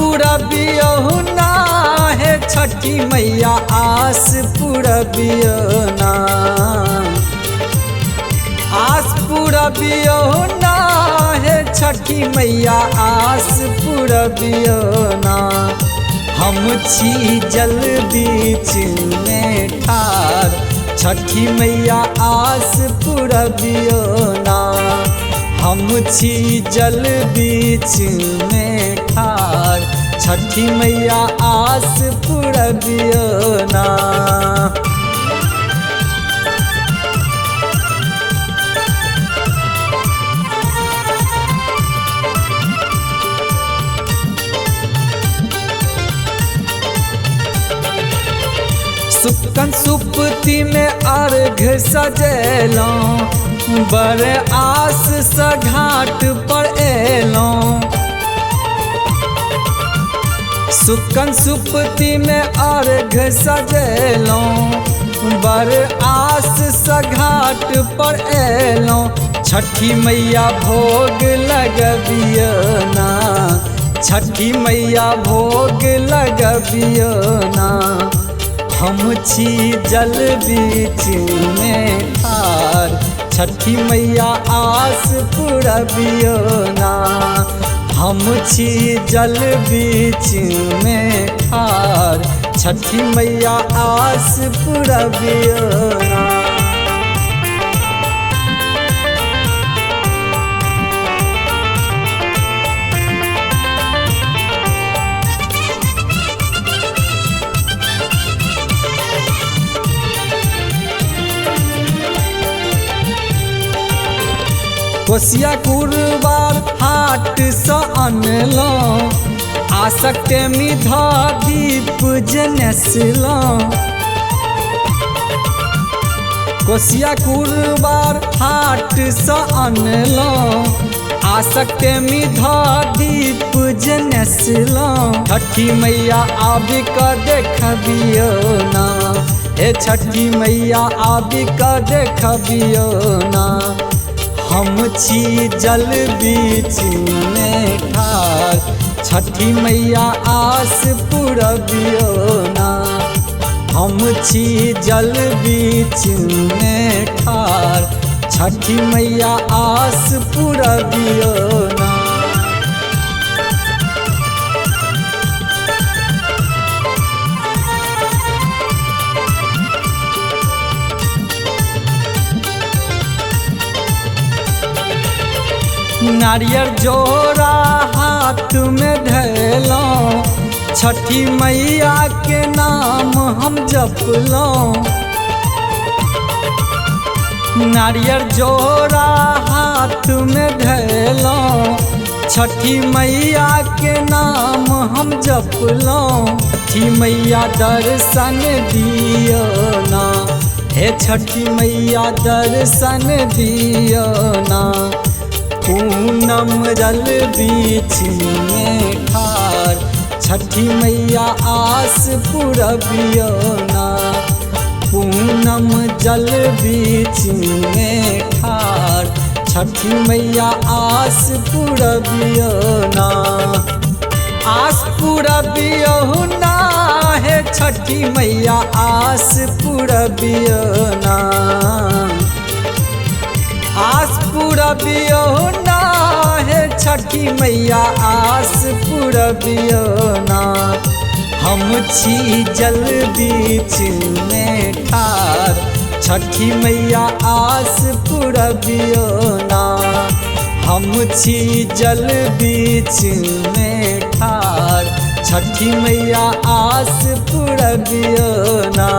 पुरबियो ना हे छठी मैया आस पुरबियो ना। आस पुरबियो ना हे छठी मैया आस पुरबियो ना। हम छी जल बीच में ठार छठी मैया आस पुरबियो ना। हम छी जल बीच में ठार छठी मैया आस पुरबियो ना। सुकन सुपती में अर्घ सजेलों बड़े आस स घाट पर एलों। सुकन सुपती में अर्घ सजेलों बड़े आस स घाट पर एलों। छठी मैया भोग लगबियो ना। छठी मैया भोग लगबियो ना। हम छी जल बीच में ठार छठी मैया आस पुरबियो ना। हम छी जल बीच में ठार छठी मैया आस पुरबियो ना। कोसिया कुरबार हाट स अनलों आसक्ते मिधा दीप जनेसलों। कोसिया कुरबार हाट स अनलों आसक्ते मिधा दीप जनेसलों। छठी मैया आबि क देखबियो ना। हे छठी मैया आबि क देखबियो ना। हम छी जल बीच में ठार छठी मैया आस पुरबियो ना। हम छी जल बीच में ठार छठी मैया आस पुरबियो ना। नारियल जोड़ा हाथ में धैलों छठी मैया के नाम हम जपलों। नारियल जोड़ा हाथ में धैलों छठी मैया के नाम हम जपलों। छठी मैया दर्शन दियो ना। हे छठी मैया दर्शन दियो ना। पूनम जल बीच में ठार छठी मैया आस पुरबियो ना। पूनम जल बीच में ठार छठी मैया आस पुरबियो ना। आस पुरबियो ना हे छठी मैया आस पुरबियो ना। आस पुरबियो ना हे छठी मैया आस पुरबियो ना। हम छी जल बीच में ठार छठी मैया आस पुरबियो ना। हम छी जल बीच में ठार छठी मैया आस पुरबियो ना।